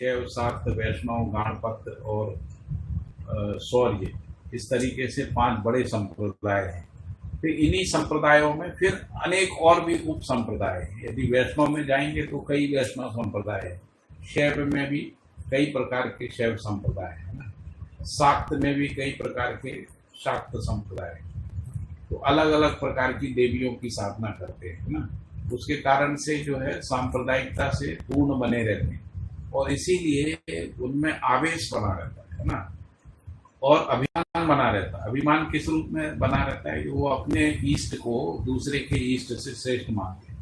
शैव, शाक्त, वैष्णव, गणपत और शौर्य, इस तरीके से 5 बड़े संप्रदाय हैं। फिर इन्हीं संप्रदायों में फिर अनेक और भी उप संप्रदाय हैं। यदि वैष्णव में जाएंगे तो कई वैष्णव संप्रदाय हैं, शैव में भी कई प्रकार के शैव संप्रदाय हैं ना, शाक्त में भी कई प्रकार के शाक्त संप्रदाय हैं। तो अलग अलग प्रकार की देवियों की साधना करते हैं ना, उसके कारण से जो है सांप्रदायिकता से पूर्ण बने रहते हैं और इसीलिए उनमें आवेश बना रहता है ना, और अभिमान बना रहता है। अभिमान किस रूप में बना रहता है कि वो अपने इष्ट को दूसरे के इष्ट से श्रेष्ठ मानते हैं,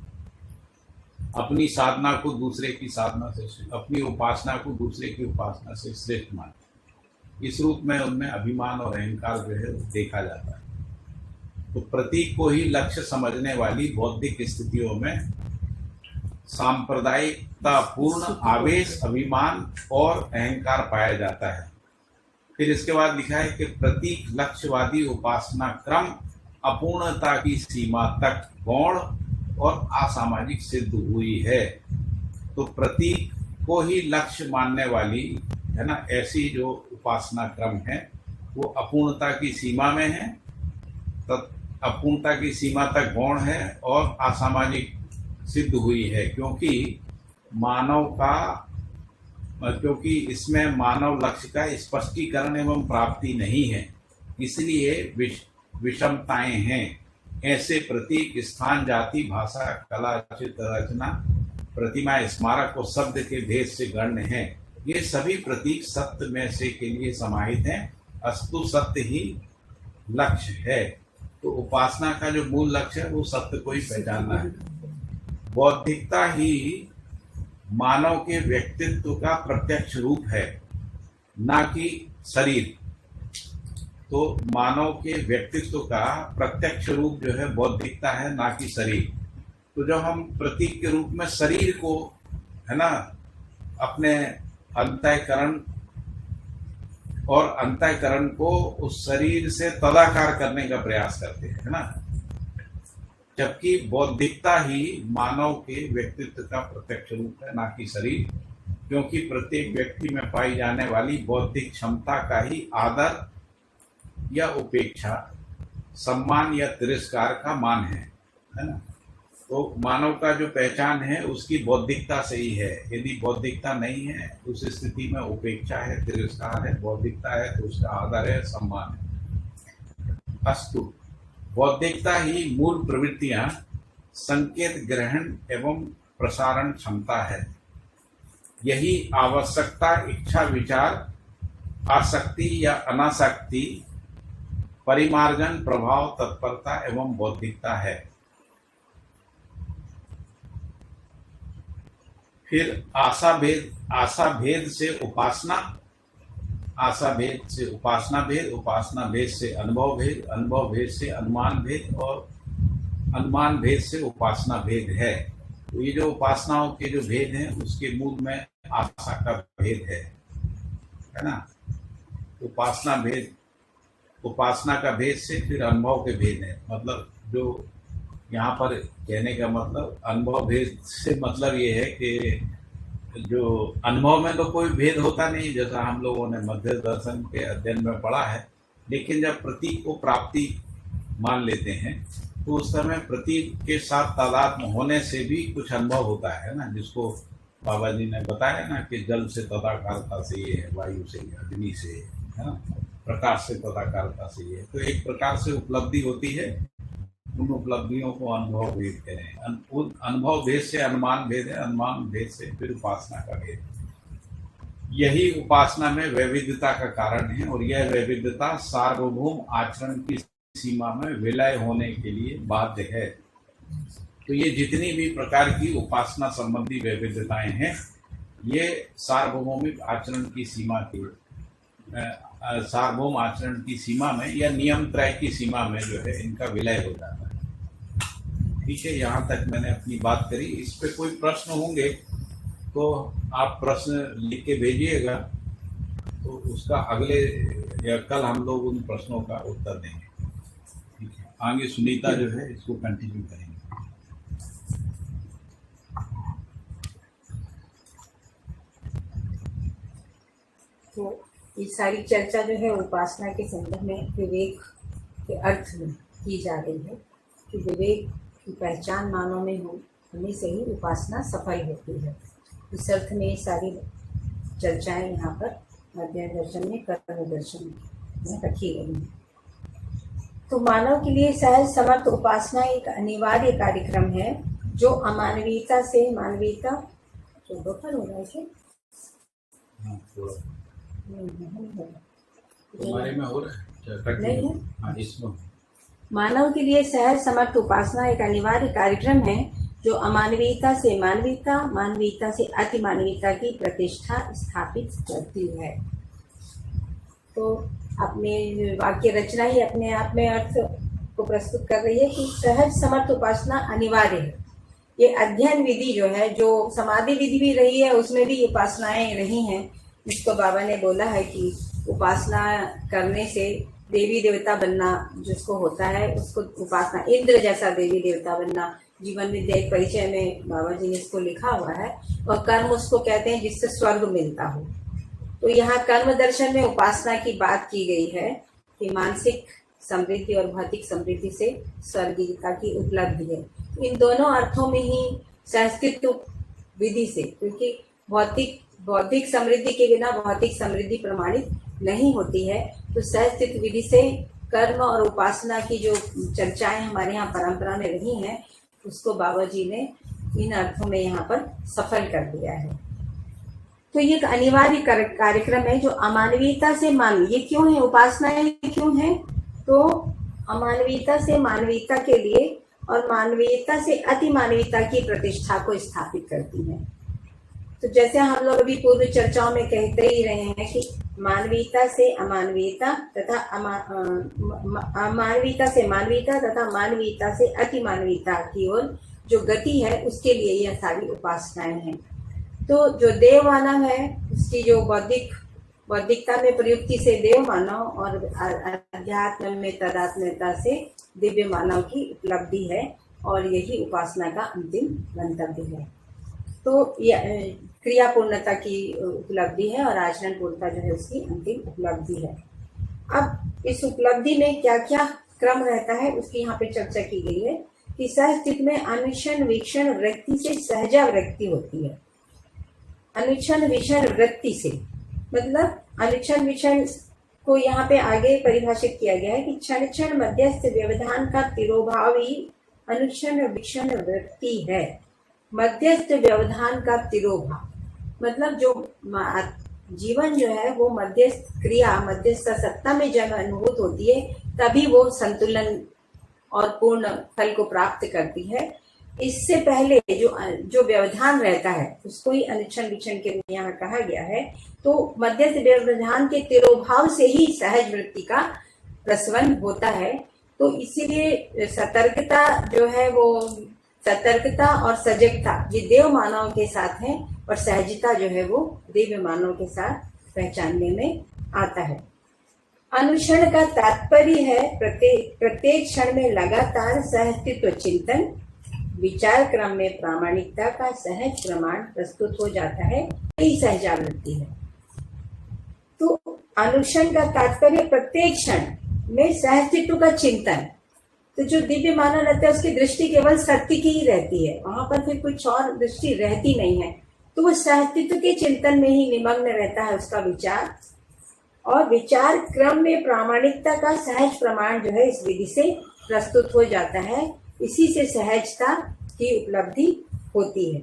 अपनी साधना को दूसरे की साधना से, अपनी उपासना को दूसरे की उपासना से श्रेष्ठ मानते हैं। इस रूप में उनमें अभिमान और अहंकार जो है देखा जाता है। तो प्रतीक को ही लक्ष्य समझने वाली बौद्धिक स्थितियों में सांप्रदायिकता पूर्ण आवेश, अभिमान और अहंकार पाया जाता है। फिर इसके बाद लिखा है कि प्रतीक लक्ष्यवादी उपासना क्रम अपूर्णता की सीमा तक गौण और असामाजिक सिद्ध हुई है। तो प्रतीक को ही लक्ष्य मानने वाली है ना, ऐसी जो उपासना क्रम है वो अपूर्णता की सीमा में है, अपूर्णता की सीमा तक गौण है और असामाजिक सिद्ध हुई है, क्योंकि इसमें मानव लक्ष्य का स्पष्टीकरण एवं प्राप्ति नहीं है, इसलिए विषमताएं हैं। ऐसे प्रतीक स्थान, जाति, भाषा, कला, चित्र, रचना, प्रतिमा, स्मारक और शब्द के भेद से गण्य हैं। ये सभी प्रतीक सत्य में से के लिए समाहित हैं, अस्तु सत्य ही लक्ष्य है। तो उपासना का जो मूल लक्ष्य है वो सत्य को ही पहचानना है। बौद्धिकता ही मानव के व्यक्तित्व का प्रत्यक्ष रूप है, ना कि शरीर। तो मानव के व्यक्तित्व का प्रत्यक्ष रूप जो है बौद्धिकता है, ना कि शरीर। तो जब हम प्रतीक के रूप में शरीर को है ना अपने अंतःकरण को उस शरीर से तदाकार करने का प्रयास करते हैं, है ना, जबकि बौद्धिकता ही मानव के व्यक्तित्व का प्रत्यक्ष रूप है, ना कि शरीर, क्योंकि प्रत्येक व्यक्ति में पाई जाने वाली बौद्धिक क्षमता का ही आदर या उपेक्षा, सम्मान या तिरस्कार का मान है ना। तो मानव का जो पहचान है उसकी बौद्धिकता से ही है। यदि बौद्धिकता नहीं है उस स्थिति में उपेक्षा है, तिरस्कार है। बौद्धिकता है तो उसका आदर है, सम्मान है। अस्तु, बौद्धिकता ही मूल प्रवृत्तियां, संकेत ग्रहण एवं प्रसारण क्षमता है। यही आवश्यकता, इच्छा, विचार, आसक्ति या अनासक्ति, परिमार्जन, प्रभाव, तत्परता एवं बौद्धिकता है। फिर आशा भेद से उपासना, आशा भेद से उपासना भेद, उपासना भेद से अनुभव भेद, अनुभव भेद से अनुमान भेद और अनुमान भेद से उपासना भेद है। तो ये जो उपासनाओं के जो भेद हैं उसके मूल में आशा का भेद है ना। उपासना का भेद से फिर अनुभव के भेद है। मतलब जो यहाँ पर कहने का मतलब अनुभव भेद से मतलब ये है कि जो अनुभव में तो कोई भेद होता नहीं, जैसा हम लोगों ने मध्य दर्शन के अध्ययन में पढ़ा है, लेकिन जब प्रतीक को प्राप्ति मान लेते हैं तो उस समय प्रतीक के साथ तादात्म्य होने से भी कुछ अनुभव होता है ना, जिसको बाबा जी ने बताया ना कि जल से तदाकारता से ये है, वायु से, अग्नि से, है ना, प्रकाश से तदाकारता से ये है। तो एक प्रकार से उपलब्धि होती है, उन उपलब्धियों को अनुभव भेद करें। अनुभव भेद से अनुमान भेद है, अनुमान भेद से फिर उपासना का भेद। यही उपासना में वैविध्यता का कारण है और यह वैविध्यता सार्वभौम आचरण की सीमा में विलय होने के लिए बाध्य है। तो ये जितनी भी प्रकार की उपासना संबंधी वैविध्यताएं हैं, ये सार्वभौमिक आचरण की सीमा की सार्वभौम आचरण की सीमा में या नियम त्रय की सीमा में जो है इनका विलय हो जाता है। ठीक है, यहाँ तक मैंने अपनी बात करी। इस पे कोई प्रश्न होंगे तो आप प्रश्न लिख के भेजिएगा, तो उसका अगले या कल हम लोग उन प्रश्नों का उत्तर देंगे। ठीक है, आगे सुनीता जो है इसको कंटिन्यू करेंगे। तो ये सारी चर्चा जो है उपासना के संदर्भ में विवेक के अर्थ में की जा रही है कि विवेक की पहचान मानव में होने से ही उपासना सफल होती है। इस अर्थ में ये सारी चर्चाएं यहाँ पर मध्य दर्शन में कर्म दर्शन में रखी गई हैं। तो मानव के लिए सहज समर्थ उपासना एक अनिवार्य कार्यक्रम है जो अमानवीयता से मानवीयता जो दोपहर हो रहा है तुम्हारे में हो रहा है नहीं हाँ, इसमें मानव के लिए सहज समर्थ उपासना एक अनिवार्य कार्यक्रम है जो अमानवीयता से मानवीयता, मानवीयता से अति मानवीयता की प्रतिष्ठा स्थापित करती है। तो अपने वाक्य रचना ही अपने आप में अर्थ को प्रस्तुत कर रही है कि सहज समर्थ उपासना अनिवार्य है। ये अध्ययन विधि जो है, जो समाधि विधि भी रही है, उसमें भी उपासनाएं रही हैं। इसको बाबा ने बोला है कि उपासना करने से देवी देवता बनना जिसको होता है उसको उपासना, इंद्र जैसा देवी देवता बनना, जीवन विद्या परिचय में बाबा जी ने इसको लिखा हुआ है। और कर्म उसको कहते हैं जिससे स्वर्ग मिलता हो। तो यहाँ कर्म दर्शन में उपासना की बात की गई है कि मानसिक समृद्धि और भौतिक समृद्धि से स्वर्गीयता की उपलब्धि है। तो इन दोनों अर्थों में ही संस्कृत विधि से, क्योंकि बौद्धिक समृद्धि के बिना भौतिक समृद्धि प्रमाणित नहीं होती है, तो सहस्थित विधि से कर्म और उपासना की जो चर्चाएं हमारे यहाँ परंपरा में रही हैं उसको बाबा जी ने इन अर्थों में यहाँ पर सफल कर दिया है। तो ये एक अनिवार्य कार्यक्रम है जो अमानवीयता से ये क्यों है, उपासनाएं क्यों है? तो अमानवीयता से मानवीयता के लिए और मानवीयता से अति मानवीयता की प्रतिष्ठा को स्थापित करती है। तो जैसे हम लोग अभी पूर्व चर्चाओं में कहते ही रहे हैं कि मानवीयता से अमानवीयता तथा अमानवीयता से मानवीयता तथा मानवीयता से अति मानवीयता की ओर जो गति है उसके लिए यह सारी उपासनाएं हैं। तो जो देव मानव है उसकी जो बौद्धिकता में प्रयुक्ति से देव मानव और अध्यात्म में तदात्म्यता से दिव्य मानव की उपलब्धि है और यही उपासना का अंतिम गंतव्य है। तो क्रिया पूर्णता की उपलब्धि है और आचरण पूर्णता जो है उसकी अंतिम उपलब्धि है। अब इस उपलब्धि में क्या क्या क्रम रहता है उसकी यहाँ पे चर्चा की गई है कि सहस्थित में अनुक्षण वीक्षण वृत्ति से सहजा वृत्ति होती है। अनुक्षण वीक्षण वृत्ति से मतलब अनुक्षण वीक्षण को यहाँ पे आगे परिभाषित किया गया है कि क्षण क्षण मध्यस्थ व्यवधान का तिरोभाव ही अनुक्षण वीक्षण वृत्ति है। मध्यस्थ व्यवधान का तिरोभाव मतलब जो जीवन जो है वो मध्यस्थ क्रिया, मध्यस्थ सत्ता में जब अनुभूत होती है तभी वो संतुलन और पूर्ण फल को प्राप्त करती है। इससे पहले जो व्यवधान रहता है उसको ही अनुक्षण वीक्षण के लिए यहाँ कहा गया है। तो मध्यस्थ व्यवधान के तिरोभाव से ही सहज वृत्ति का प्रसवन होता है। तो इसीलिए सतर्कता जो है वो सतर्कता और सजगता ये देव मानव के साथ है और सहजता जो है वो दिव्य मानव के साथ पहचानने में आता है। अनुक्षण का तात्पर्य है प्रत्येक क्षण में लगातार सहस्तित्व चिंतन, विचार क्रम में प्रामाणिकता का सहज प्रमाण प्रस्तुत हो जाता है, यही सहजावृत्ति है। तो अनुक्षण का तात्पर्य प्रत्येक क्षण में सहस्तित्व का चिंतन। तो जो दिव्य मानव रहता है उसकी दृष्टि केवल सत्य की ही रहती है, वहां पर फिर कुछ और दृष्टि रहती नहीं है। तो वो सहस्तित्व के चिंतन में ही निमग्न रहता है उसका विचार, और विचार क्रम में प्रामाणिकता का सहज प्रमाण जो है इस विधि से प्रस्तुत हो जाता है। इसी से सहजता की उपलब्धि होती है।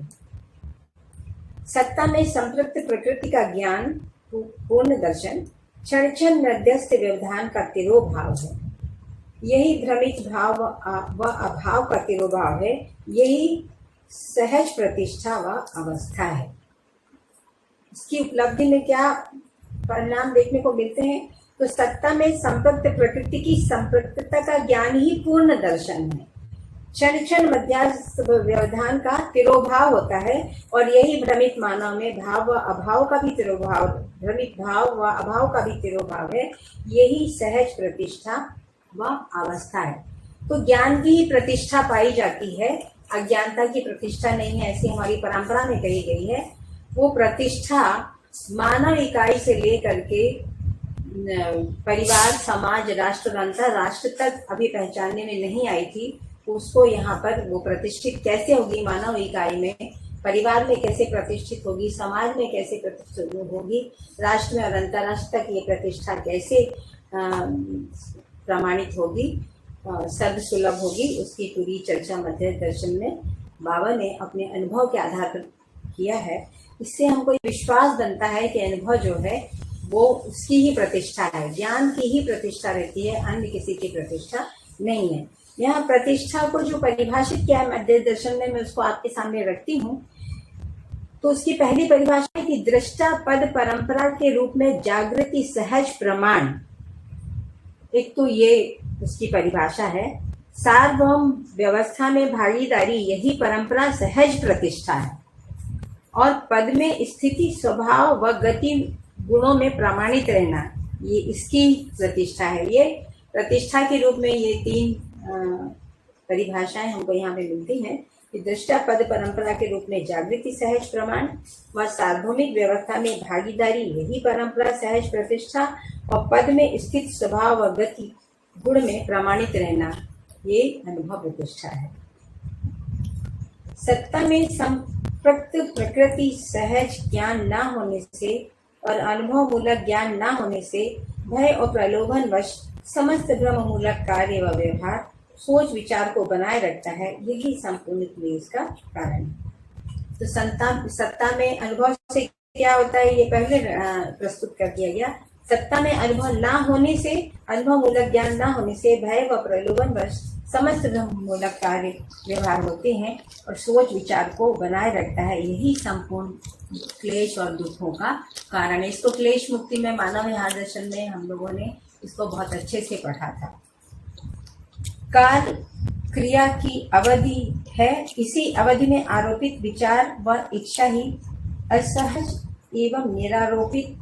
सत्ता में संपृक्त प्रकृति का ज्ञान पूर्ण दर्शन क्षण क्षण मध्यस्थ व्यवधान का तिरोभाव है। यही भ्रमित भाव व अभाव का तिरोभाव है, यही सहज प्रतिष्ठा व अवस्था है। इसकी उपलब्धि में क्या परिणाम देखने को मिलते हैं? तो सत्ता में संपृक्त प्रकृति की संपृक्तता का ज्ञान ही पूर्ण दर्शन है। क्षण क्षण मध्यस्थ व्यवधान का तिरोभाव होता है और यही भ्रमित मानव में भाव व अभाव का भी तिरोभाव, भ्रमित भाव व अभाव का भी तिरोभाव है, यही सहज प्रतिष्ठा व अवस्था है। तो ज्ञान की ही प्रतिष्ठा पाई जाती है, अज्ञानता की प्रतिष्ठा नहीं है, ऐसी हमारी परंपरा में कही गई है। वो प्रतिष्ठा मानव इकाई से लेकर के परिवार, समाज, राष्ट्र और अंतरराष्ट्र तक अभी पहचानने में नहीं आई थी, उसको यहाँ पर वो प्रतिष्ठित कैसे होगी मानव इकाई में, परिवार में कैसे प्रतिष्ठित होगी, समाज में कैसे प्रतिष्ठित होगी, राष्ट्र में और अंतरराष्ट्र तक ये प्रतिष्ठा कैसे प्रमाणित होगी, सर्वसुलभ होगी, उसकी पूरी चर्चा मध्य दर्शन में बाबा ने अपने अनुभव के आधार पर किया है। इससे हमको विश्वास बनता है कि अनुभव जो है वो उसकी ही प्रतिष्ठा है, ज्ञान की ही प्रतिष्ठा रहती है, अन्य किसी की प्रतिष्ठा नहीं है। यहाँ प्रतिष्ठा को जो परिभाषित किया है मध्य दर्शन में, मैं उसको आपके सामने रखती हूँ। तो उसकी पहली परिभाषा है कि दृष्टा पद परंपरा के रूप में जागृति सहज प्रमाण। एक तो ये उसकी परिभाषा है। सार्वभौम व्यवस्था में भागीदारी यही परंपरा सहज प्रतिष्ठा है, और पद में स्थिति, स्वभाव व गति गुणों में प्रमाणित रहना, ये इसकी प्रतिष्ठा है। ये प्रतिष्ठा के रूप में ये तीन परिभाषाएं हमको यहाँ पे मिलती हैं कि दृष्टा पद परंपरा के रूप में जागृति सहज प्रमाण, व सार्वभौमिक व्यवस्था में भागीदारी यही परंपरा सहज प्रतिष्ठा, और पद में स्थित स्वभाव व गति गुण में प्रमाणित रहना, ये अनुभव प्रतिष्ठा है। सत्ता में संप्रक्त प्रकृति सहज ज्ञान न होने से और अनुभव मूलक ज्ञान न होने से भय और प्रलोभन वश समस्त भ्रम मूलक कार्य व व्यवहार सोच विचार को बनाए रखता है, यही संपूर्ण क्लेश का कारण है। तो सत्ता में अनुभव से क्या होता है ये पहले प्रस्तुत कर दिया गया। सत्ता में अनुभव ना होने से, अनुभव मूलक ज्ञान ना होने से भय व प्रलोभन वश समस्त भ्रम मूलक कार्य व्यवहार होते हैं और सोच विचार को बनाए रखता है, यही संपूर्ण क्लेश और दुखों का कारण है। इसको क्लेश मुक्ति में मानव विहार दर्शन में हम लोगों ने इसको बहुत अच्छे से पढ़ा था। काल क्रिया की अवधि है, इसी अवधि में आरोपित विचार व इच्छा ही असहज एवं निरारोपित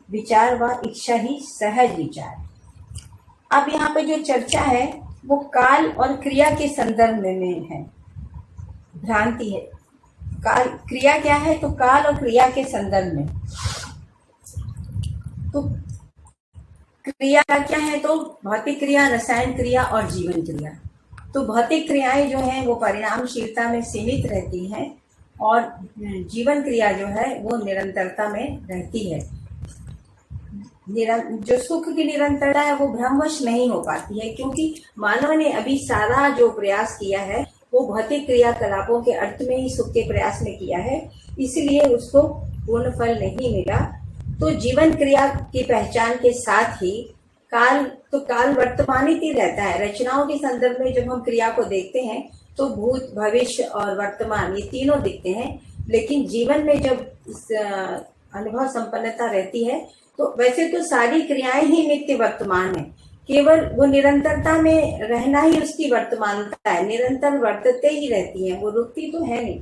विचार व इच्छा ही सहज विचार। अब यहाँ पे जो चर्चा है वो काल और क्रिया के संदर्भ में है। भ्रांति है, काल क्रिया क्या है, तो काल और क्रिया के संदर्भ में। तो क्रिया क्या है, तो भौतिक क्रिया, रसायन क्रिया और जीवन क्रिया। तो भौतिक क्रियाएं जो हैं वो परिणामशीलता में सीमित रहती हैं, और जीवन क्रिया जो है वो निरंतरता में रहती है। जो सुख की निरंतरता है वो भ्रमवश नहीं हो पाती है, क्योंकि मानव ने अभी सारा जो प्रयास किया है वो भौतिक क्रियाकलापों के अर्थ में ही सुख के प्रयास में किया है, इसलिए उसको पूर्ण फल नहीं मिला। तो जीवन क्रिया की पहचान के साथ ही काल वर्तमानित ही रहता है। रचनाओं के संदर्भ में जब हम क्रिया को देखते हैं तो भूत, भविष्य और वर्तमान ये तीनों दिखते हैं, लेकिन जीवन में जब अनुभव संपन्नता रहती है तो वैसे तो सारी क्रियाएं ही नित्य वर्तमान है, केवल वो निरंतरता में रहना ही उसकी वर्तमानता है, निरंतर वर्तते ही रहती है, वो रुकती तो है नहीं।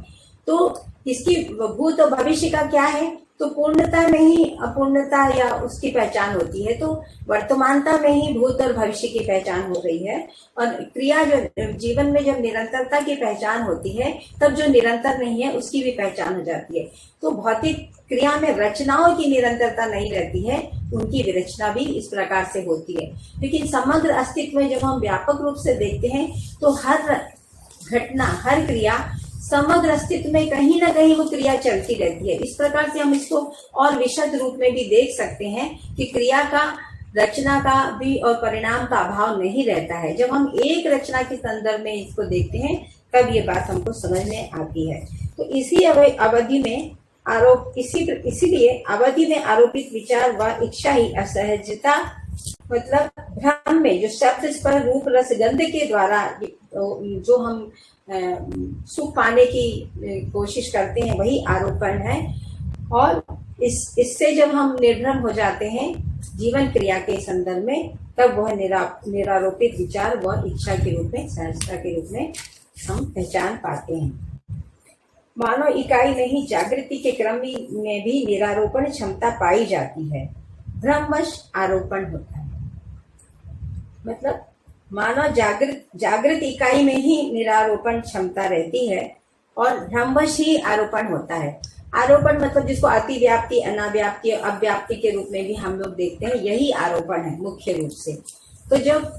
तो इसकी भूत और भविष्य का क्या है, तो पूर्णता में ही अपूर्णता या उसकी पहचान होती है। तो वर्तमानता में ही भूत और भविष्य की पहचान हो रही है, और क्रिया जो जीवन में जब निरंतरता की पहचान होती है तब जो निरंतर नहीं है उसकी भी पहचान हो जाती है। तो भौतिक क्रिया में रचनाओं की निरंतरता नहीं रहती है, उनकी विरचना भी इस प्रकार से होती है। लेकिन समग्र अस्तित्व में जब हम व्यापक रूप से देखते हैं तो हर घटना, हर क्रिया समग्र अस्तित्व में कहीं ना कहीं वो क्रिया चलती रहती है। इस प्रकार से हम इसको और विशद रूप में भी देख सकते हैं कि क्रिया का, रचना का भी और परिणाम का अभाव नहीं रहता है। जब हम एक रचना के संदर्भ में इसको देखते हैं तब ये बात हमको समझ में आती है। तो इसी अवधि में इसीलिए अवधि में आरोपित विचार व इच्छा ही असहजता, मतलब भ्रम में जो शब्द स्पर्श रूप रस गंध के द्वारा जो हम सुख पाने की कोशिश करते हैं वही आरोपण है, और इससे जब हम निर्भ्रम हो जाते हैं जीवन क्रिया के संदर्भ में तब वह निरारोपित विचार व इच्छा के रूप में, सहजता के रूप में हम पहचान पाते हैं। मानव इकाई में ही जागृति के क्रम में भी निरारोपण क्षमता पाई जाती है, भ्रमवश आरोपण होता है। मतलब मानव जागृत इकाई में ही निरारोपण क्षमता रहती है, और भ्रमवश ही आरोपण होता है। आरोपण मतलब जिसको अतिव्याप्ति, अनाव्याप्ति, अव्याप्ति के रूप में भी हम लोग देखते हैं, यही आरोपण है मुख्य रूप से। तो जब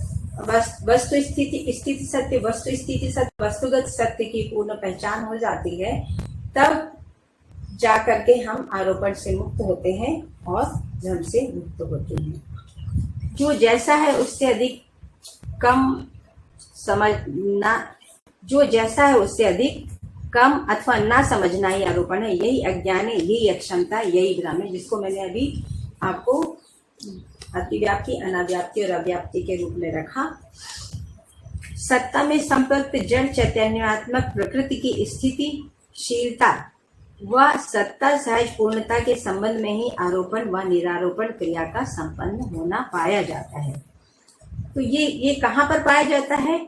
वस्तु स्थिति सत्य, वस्तु स्थिति सत्य, वस्तुगत सत्य की पूर्ण पहचान हो जाती है, तब जा करके हम आरोपण से मुक्त होते हैं और भ्रम से मुक्त होते हैं। जो जैसा है उससे अधिक कम समझना, जो जैसा है उससे अधिक कम अथवा ना समझना ही आरोपण है। यही अज्ञान है, यही अक्षमता, यही भ्रम है, जिसको मैंने अभी आपको अतिव्याप्ति, अनाव्याप्ति और अव्याप्ति के रूप में रखा। सत्ता में संपृक्त जड़ चैतन्यात्मक प्रकृति की स्थितिशीलता व सत्ता सहज पूर्णता के संबंध में ही आरोपण व निरारोपण क्रिया का संपन्न होना पाया जाता है। तो ये कहाँ पर पाया जाता है?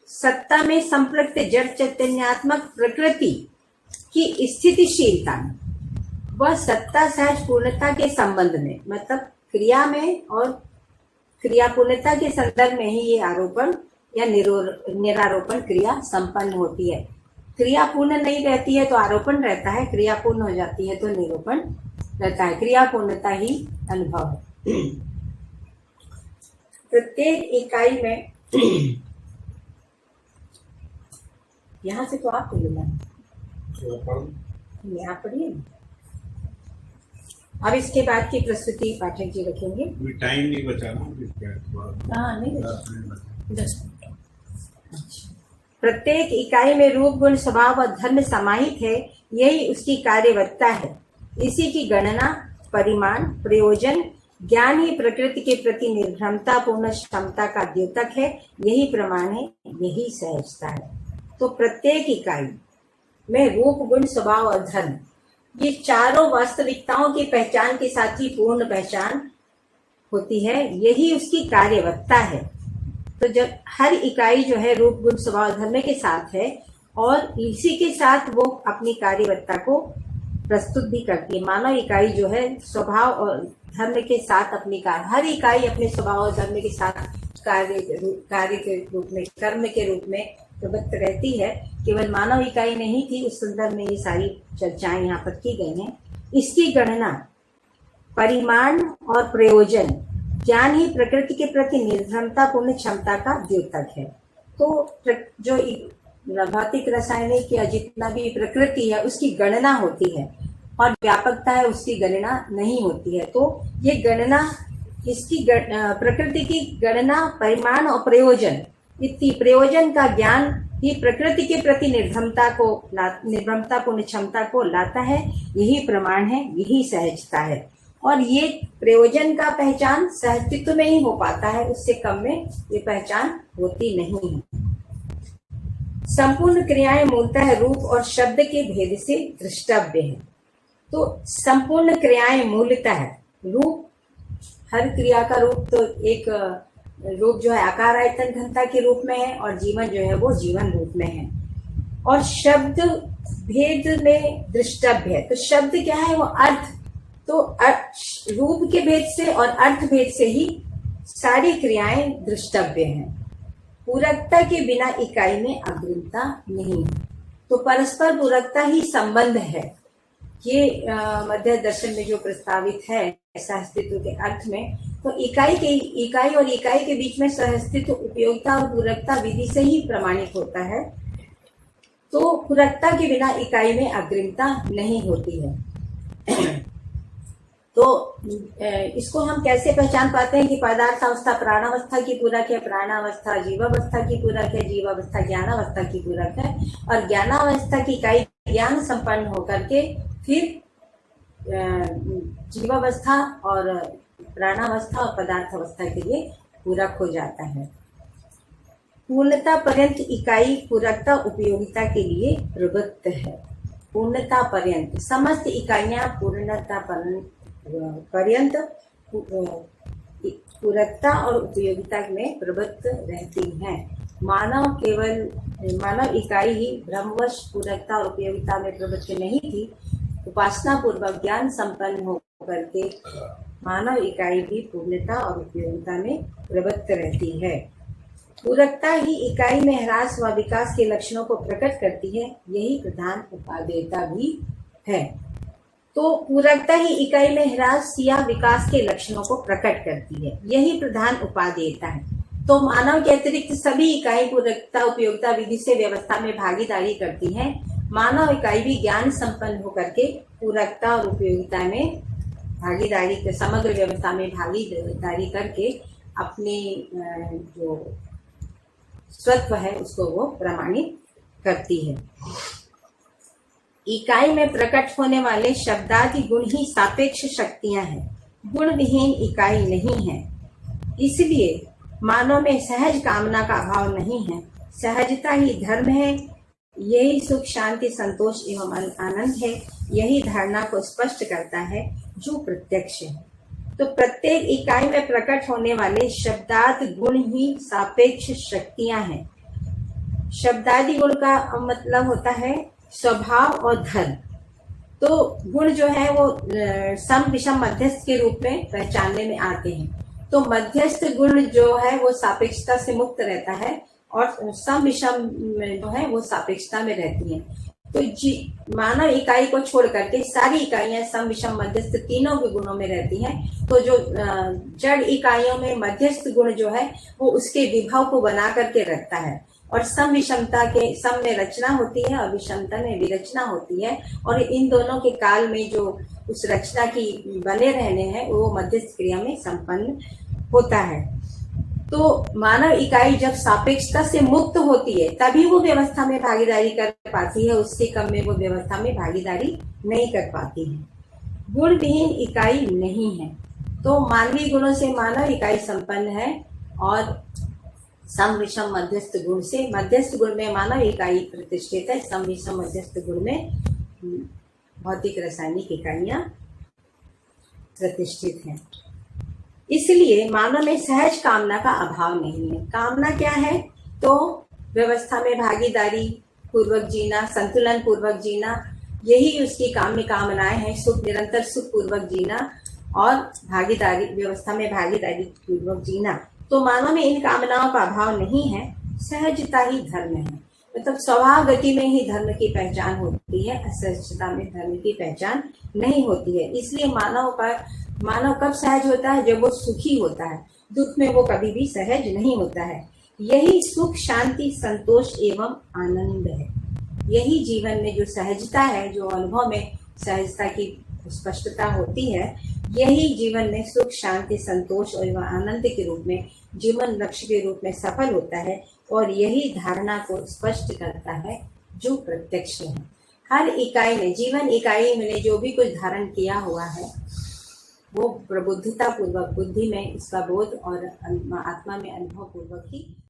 सत्ता में संपृक्त जड़ चैतन्यात्मक प्रकृति की स्थितिशीलता में व सत्ता सहज पूर्णता के संबंध में, मतलब क्रिया में और क्रिया पूर्णता के संदर्भ में ही ये आरोपण या निरारोपण क्रिया संपन्न होती है। क्रिया पूर्ण नहीं रहती है तो आरोपण रहता है, क्रिया पूर्ण हो जाती है तो निरूपण रहता है। क्रिया पूर्णता ही अनुभव है। प्रत्येक इकाई में यहाँ से तो आपको मिला, यहाँ पढ़िए। अब इसके बाद की प्रस्तुति पाठक जी रखेंगे। टाइम नहीं बचा ना? हाँ, नहीं बचा, 10 मिनट। प्रत्येक इकाई में रूप, गुण, स्वभाव और धर्म समाहित है, यही उसकी कार्यवत्ता है। इसी की गणना, परिमाण, प्रयोजन, ज्ञान ही प्रकृति के प्रति निर्भरता पूर्ण क्षमता का द्योतक है। यही प्रमाण है, यही सहजता है। तो प्रत्येक इकाई में रूप, गुण, स्वभाव और धर्म, ये चारों वास्तविकताओं की पहचान के साथ ही पूर्ण पहचान होती है, यही उसकी कार्यवत्ता है। तो जब हर इकाई जो है रूप, गुण, स्वभाव, धर्म के साथ है और इसी के साथ वो अपनी कार्यवत्ता को प्रस्तुत भी करती है। मानव इकाई जो है स्वभाव और धर्म के साथ अपनी हर इकाई अपने स्वभाव और धर्म के साथ कार्य के रूप में, कर्म के रूप में प्रवृत्त रहती है। केवल मानव इकाई नहीं थी, उस संदर्भ में ये सारी चर्चाएं यहाँ पर की गई हैं। इसकी गणना, परिमाण और प्रयोजन, ज्ञान ही प्रकृति के प्रति निर्भरता पूर्ण क्षमता का द्योतक है। तो जो भौतिक, रासायनिक या जितना भी प्रकृति है उसकी गणना होती है और व्यापकता है उसकी गणना नहीं होती है। तो ये गणना, इसकी प्रकृति की गणना, परिमाण और प्रयोजन, इतनी प्रयोजन का ज्ञान ही प्रकृति के प्रति निर्भरता पूर्ण क्षमता को लाता है। यही प्रमाण है, यही सहजता है। और ये प्रयोजन का पहचान सहस्तित्व में ही हो पाता है, उससे कम में ये पहचान होती नहीं है। संपूर्ण क्रियाएं मूलतः रूप और शब्द के भेद से दृष्टव्य है। तो संपूर्ण क्रियाएं मूलतः रूप, हर क्रिया का रूप तो एक रूप जो है आकार, आयतन, घनता के रूप में है और जीवन जो है वो जीवन रूप में है। और शब्द भेद में दृष्टव्य है। तो शब्द क्या है? वो अर्थ। तो रूप के भेद से और अर्थ भेद से ही सारी क्रियाएं दृष्टव्य हैं। पूरकता के बिना इकाई में अग्रिमता नहीं। तो परस्पर पूरकता ही संबंध है। ये मध्य दर्शन में जो प्रस्तावित है सहअस्तित्व के अर्थ में, तो इकाई और इकाई के बीच में सहअस्तित्व उपयोगिता और पूरकता विधि से ही प्रमाणित होता है। तो पूरकता के बिना इकाई में अग्रिमता नहीं होती है। तो इसको हम कैसे पहचान पाते हैं कि पदार्थावस्था प्राणावस्था की पूरक है, प्राणावस्था जीवावस्था की पूरक है, जीवावस्था ज्ञानावस्था की पूरक है, और ज्ञानावस्था की इकाई ज्ञान संपन्न होकर के फिर जीवावस्था और प्राणावस्था और पदार्थावस्था के लिए पूरक हो जाता है। पूर्णता पर्यंत इकाई पूरकता उपयोगिता के लिए प्रवृत्त है। पूर्णता पर्यंत समस्त इकाइयां पूर्णता पर्यंत पूरकता और उपयोगिता में प्रवृत्त रहती हैं। मानव इकाई ही भ्रमवश पूरकता और उपयोगिता में प्रवृत्त नहीं थी। उपासना पूर्वक ज्ञान संपन्न होकर के मानव इकाई भी पूर्णता और उपयोगिता में प्रवृत्त रहती है। पूरकता ही इकाई में ह्रास व विकास के लक्षणों को प्रकट करती है, यही प्रधान उपादेयता भी है। तो पूरकता ही इकाई में ह्रास या विकास के लक्षणों को प्रकट करती है, यही प्रधान उपादेयता है। तो मानव के अतिरिक्त सभी इकाई पूरकता उपयोगिता विधि से व्यवस्था में भागीदारी करती है। मानव इकाई भी ज्ञान संपन्न होकर के पूरकता और उपयोगिता में भागीदारी, समग्र व्यवस्था में भागीदारी करके अपने जो स्वत्व है उसको वो प्रमाणित करती है। इकाई में प्रकट होने वाले शब्दादि गुण ही सापेक्ष शक्तियां हैं, गुण विहीन इकाई नहीं है। इसलिए मानव में सहज कामना का अभाव नहीं है, सहजता ही धर्म है, यही सुख शांति संतोष एवं आनंद है। यही धारणा को स्पष्ट करता है जो प्रत्यक्ष है। तो प्रत्येक इकाई में प्रकट होने वाले शब्दादि गुण ही सापेक्ष शक्तियां हैं। शब्दादि गुण का मतलब होता है स्वभाव और धर्म। तो गुण जो है वो सम विषम मध्यस्थ के रूप में पहचानने में आते हैं। तो मध्यस्थ गुण जो है वो सापेक्षता से मुक्त रहता है और सम विषम जो है वो सापेक्षता में रहती है। तो मानव इकाई को छोड़ करके सारी इकाइयां सम विषम मध्यस्थ तीनों के गुणों में रहती हैं। तो जो जड़ इकाइयों में मध्यस्थ गुण जो है वो उसके विभव को बना करके रखता है, और सम विषमता के सम में रचना होती है और विषमता में विरचना होती है, और इन दोनों के काल में जो उस रचना की बने रहने हैं वो मध्यस्थ क्रिया में संपन्न होता है। तो मानव इकाई जब सापेक्षता से मुक्त होती है तभी वो व्यवस्था में भागीदारी कर पाती है, उससे कम में वो व्यवस्था में भागीदारी नहीं कर पाती है। गुण विहीन इकाई नहीं है। तो मानवीय गुणों से मानव इकाई संपन्न है, और सम विषम मध्यस्थ गुण से मध्यस्थ गुण में मानव इकाई प्रतिष्ठित है, सम विषम मध्यस्थ गुण में भौतिक रासायनिक इकाइयां प्रतिष्ठित हैं। इसलिए मानव में सहज कामना का अभाव नहीं है। कामना क्या है? तो व्यवस्था में भागीदारी पूर्वक जीना, संतुलन पूर्वक जीना, यही उसकी कामनाएं हैं। सुख, निरंतर सुख पूर्वक जीना और भागीदारी, व्यवस्था में भागीदारी पूर्वक जीना। तो मानव में इन कामनाओं का अभाव नहीं है, सहजता ही धर्म है। मतलब स्वभाव गति में ही धर्म की पहचान होती है, असहजता में धर्म की पहचान नहीं होती है। इसलिए मानव कब सहज होता है? जब वो सुखी होता है। दुख में वो कभी भी सहज नहीं होता है। यही सुख शांति संतोष एवं आनंद है। यही जीवन में जो सहजता है, जो अनुभव में सहजता की स्पष्टता होती है, यही जीवन में सुख शांति संतोष एवं आनंद के रूप में, जीवन लक्ष्य के रूप में सफल होता है, और यही धारणा को स्पष्ट करता है जो प्रत्यक्ष है। हर इकाई ने, जीवन इकाई में जो भी कुछ धारण किया हुआ है वो प्रबुद्धता पूर्वक बुद्धि में इसका बोध और आत्मा में अनुभव पूर्वक ही